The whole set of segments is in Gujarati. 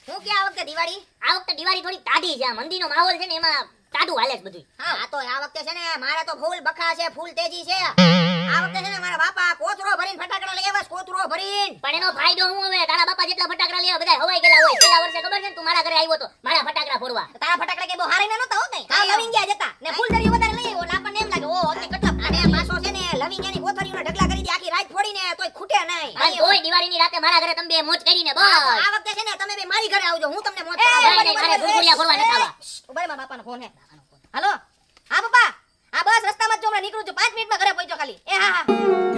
હું કે આ વખતે દિવાળી થોડી ટાઢી છે. આ મંદીનો માહોલ છે ને એમાં ટાઢું હાલે છે બધું. હા તો આ વખતે છે ને મારે તો ફૂલ બખા છે, ફૂલ તેજી છે. આ વખતે છે ને મારા બાપા કોથરો ભરીને ફટાકડા લઈ આવ્યા, કોથરો ભરીને. પણ એનો ફાયદો હું હવે તારા બાપા જેટલા ફટાકડા લેવા બધા હવાઈ ગયેલા હોય. છેલ્લા વર્ષે ખબર છે ને તું મારા ઘરે આવ્યો તો મારા ફટાકડા ફોડવા. તારા ફટાકડા કે બહુ હારી ના નતા હો કઈ. આ લવિંગ ગયા જતા ને ફૂલદરીઓ વધારે લઈ આવ્યો. આપણને એમ લાગે ઓ અતિ કેટલા અને પાછો છે ને લવિંગની કોથરીઓને ઢગલા કરી દે આખી રાત ફોડીને તોય ખૂટે નહીં. અને તોય દિવાળીની રાતે મારા ઘરે તમે બે મોજ કરીને બસ. આ વખતે છે ને તમે બે મારી ઘરે આવજો, હું તમને મોજ નહીં, નહીં, મારે ભૂલભુલિયા ફોડવા નથી આવવા. ઉભા મારા બાપાનો ફોન હે. હાલો હા પપ્પા, આ બસ રસ્તામાં જ જો હમણાં નીકળું છું, 5 મિનિટમાં ઘરે પહોંચ્યો ખાલી. એ હા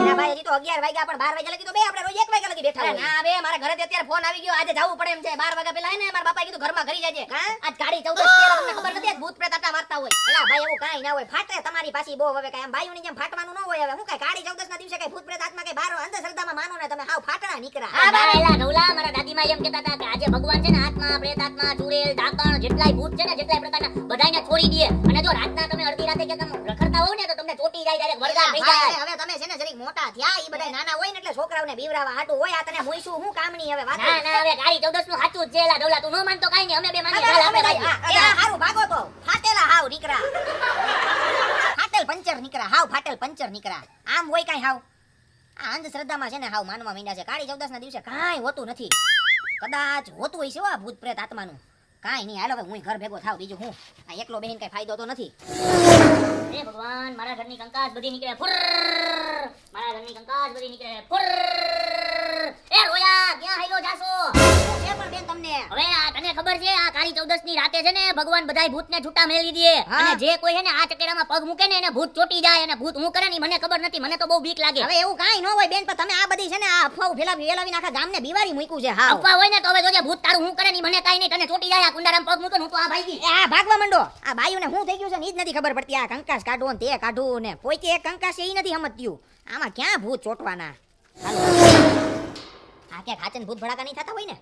એલા ભાઈ હજી તો 11 વાગ્યા પણ 12 વાગ્યા લગી તો બે આપણે રોજ 1 વાગ્યા લગી બેઠા હોય. ના બે મારા ઘરેથી અત્યારે ફોન આવી ગયો, આજે જાવું પડે એમ છે. 12 વાગ્યા પહેલા હે ને મારા બાપાએ કીધું ઘરમાં ઘરી જાજે. આજ ગાડી 14 તમને ખબર નથી આજ ભૂત પ્રેત આટા મારતા હોય. એલા ભાઈ એવું કાઈ ના હોય, ફાટે તમારી પાછી બહુ હવે કાઈ આમ બાયુની જેમ ફાટવાનું ન હોય. હવે હું કાઈ ગાડી 14 ના દિવસે કાઈ ભૂત પ્રેત આત્મા કાઈ બાર અંધશ્રદ્ધામાં માનો ને તમે હાવ ફાટણા નીકળા. હા બારેલા ઢોલા મારા દાદીમાં એમ કહેતા હતા કે આજે ભગવાન છે ને આત્મા પ્રેત આત્મા ચુડેલ ડાકણ જેટલાય ભૂત છે ને જેટલાય પ્રકારના બધાયને છોડી દે. અને જો રાતના તમે અડધી રાતે કે તમે રખડતા હોવ ને તો તમને ચોટી જાય ડાયરેક્ટ વરદાન થઈ જાય. હવે તમે છે ને જરીક મોટા થયા, ઈ બધા નાના હોય ને એટલે છોકરાઓને બીવરાવા હાટું હોય. આ તને મૂઈશું હું કામની હવે વાત. ના ના હવે ગાડી 14 નું સાચું જ છે એલા ઢોલા તું નો માનતો કાઈ નહીં અમે બે માની ચાલ આપણે ભાઈ. એ હારું ભાગો તો ફાટેલા હાવ નીકળા. ફાટેલ પંચર નીકળા, હાવ ફાટેલ પંચર નીકળા. આમ હોય કાઈ હાવ આ અંધશ્રદ્ધામાં છે ને હાવ માનવા માંડ્યા છે. કાળી 14 ના દિવસે કાઈ હોતું નથી. કદાચ હોતું હોય છે આ ભૂત પ્રેત આત્માનું. કાઈ નહીં, હાલો હવે હું ઘર ભેગો થાવ. બીજું હું આ એકલો બેહીને કઈ ફાયદો તો નથી. હે ભગવાન મારા ઘરની કંકાસ બધી નીકળે ફુર. મારા ઘરની કંકાસ બધી નીકળે ફુર. એ રોયા ક્યાં હાઈલો જાસો? છે પણ બેન તમને હવે આ તને ખબર છે આ કાળી 14 ની રાતે છે ને ભગવાન બધાય ભૂતને છૂટા મેલી દે. અને જે કોઈ છે ને આ ચકેડામાં પગ મૂકે ને એને ભૂત ચોટી જાય. અને ભૂત હું કરે ને મને ખબર નથી, મને તો બહુ બીક લાગે. હવે એવું કાઈ ન હોય બેન, પણ તમે આ બધી છે ને આ અફવાઓ ફેલાવી આખા ગામને બીવારી મૂક્યું છે. હાવ અફવા હોય ને તો હવે જોજે ભૂત તારું હું કરે ને મને કાઈ નહીં, તને ચોટી જાય. આ કુંડારામ પગ મૂકે હું તો આ ભાગી. આ ભાગવા માંડો. આ બાયુને હું થઈ ગયું છે ને ઈ જ નથી ખબર પડતી. આ કંકાસ કાઢો ને તે કાઢું ને કોઈ કે એક કંકાસ છે ઈ નથી સમજ્યું. આમાં ક્યાં ભૂત ચોટવાના. હાલો આ કે ખાચન ભૂત ભડાકા નહીં થતા હોય ને.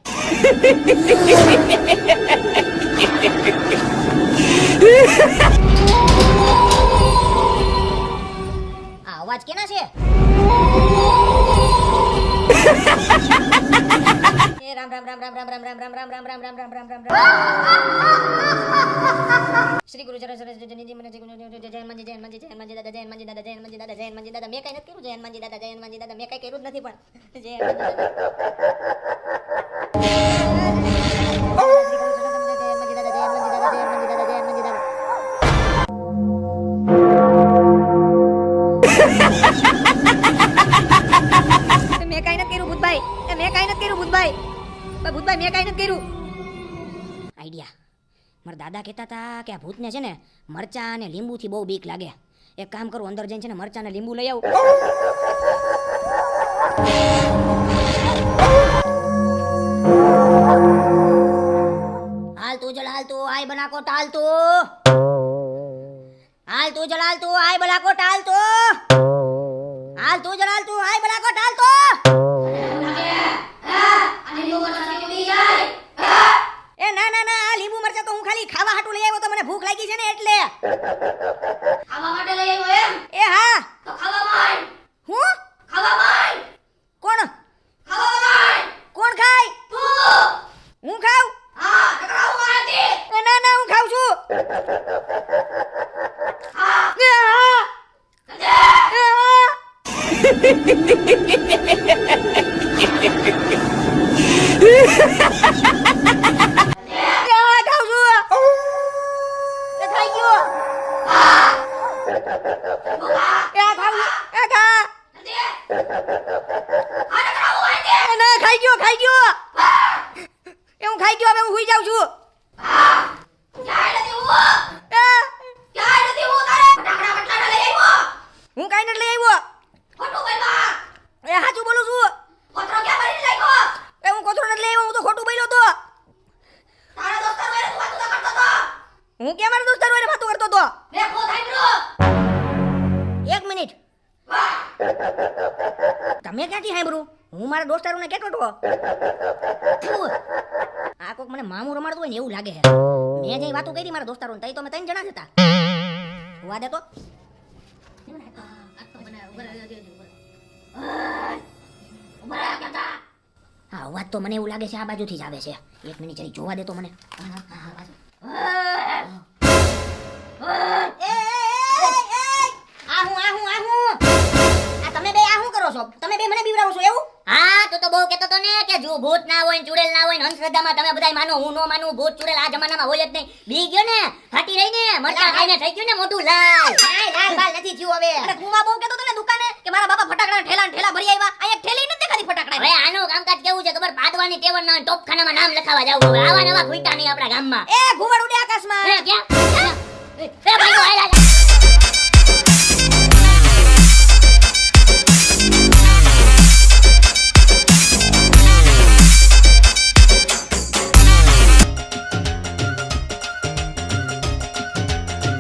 આ અવાજ કેના છે? એ રામ રામ રામ રામ રામ રામ રામ રામ રામ રામ રામ રામ રામ રામ રામ રામ. શ્રી ગુરુ ચરણ સરસ જનજી મને જય હનુમાનજી જય હનુમાનજી જય હનુમાનજી દાદા જય હનુમાનજી દાદા જય હનુમાનજી દાદા જય હનુમાનજી દાદા. મેં કઈ નથી કર્યું. જય હનુમાનજી દાદા જય હનુમાનજી દાદા મેં કઈ કર્યું જ નથી પણ જય હનુમાનજી દાદા. મેં કઈ નથી કર્યું ભૂતભાઈ, મેં કઈ નથી કર્યું ભૂતભાઈ. ભૂતભાઈ મેં કઈ નથી કર્યું. આઈડિયા મારા દાદા કહેતા હતા કે આ ભૂતને છે ને મરચા અને લીંબુથી બહુ બીક લાગે. એક કામ કરું, અંદર જઈને છે ને મરચા અને લીંબુ લઈ આવું. હાલ તું જલ હાલ તું આય બનાકો ટાલ તું. હાલ તું જલ હાલ તું આય બનાકો ટાલ તું. હાલ તું જલ હાલ તું આય બનાકો ટાલ તું. એ ના ના ના, આ લીંબુ મરચા તો હું ખાલી ખાવા હાટું લઈ આવ્યો તો મને ભૂખ લાગી છે ને એટલે. ખાવા માટે લઈ આવ્યો એમ? એ હા. તો ખાવા માંડ. હું ખાવા માંડ. કોણ ખાવા માંડ. કોણ ખાય? તું. હું ખાઉં? હા, ટકરાવ મારતી. એ ના ના હું ખાઉં છું. હા. એ હા. કજે. એ હા. ક્યાંય નથી હું. ક્યાંય નથી હું તારે. ફટાકડા બટલાના લઈ આવ્યો. હું કાઈ નથી લઈ આવ્યો. ખોટું બોલમાં. એ સાચું બોલું છું. કોથરો ક્યાં ભરીને લાગ્યો? એ હું કોથળો નથી લઈ આવ્યો, હું તો ખોટું બોલ્યો તો. તારા દોસ્તાર વડે તું વાતું તો કરતો તો. હું કે મારા દોસ્તાર વડે વાતો કરતો તો. મેં ખોદ સાંભળ્યો. 1 મિનિટ. વાહ. તમે ક્યાંથી સાંભળ્યું? હું મારા દોસ્તારોને કહેતો હતો. આ કોક મને મામું રમાડતું હોય ને એવું લાગે છે. મેં જે વાતો કરી મારા દોસ્તારોને તઈ તો અમે 3 જણા જ હતા. હોવા દે તો. ઉભા રહ્યા કેતા. હા અવાજ તો મને એવું લાગે છે આ બાજુથી જ આવે છે. એક મિનિટ જરી જોવા દે તો મને. આ તમે બે આ શું કરો છો? તમે બે મને બીવડાવો છો એવું? હા તું તો બહુ કહેતો તો ને કે જો ભૂત ના હોય ને ચુડેલ ના હોય ને અંધશ્રદ્ધામાં તમે બધાય માનો, હું નો માનું. ભૂત ચુડેલ આ જમાનામાં હોય જ નહીં. બી ગયો ને, ફાટી રહી ને, મરચા ખાઈને થઈ ગયું ને મોટું લાલ. કાંઈ લાલ બાલ નથી થયું હવે. અને તું માં બહુ કહેતો તો ને દુકાને કે મારા બાપા ફટાકડાના ઠેલા ને ઠેલા ભરી આવ્યા. અહીંયા ઠેલી નથી દેખાતી ફટાકડા. હવે આનું કામકાજ કેવું છે ખબર? પાડવાની ટેવણ ના હોય, તોપખાનામાં નામ લખાવા જાવું. હવે આવા નવા ખૂટ્યા નહીં આપણા ગામમાં. એ ઘુવડ ઉડે આકાશમાં. ક્યાં? એ ભાઈ,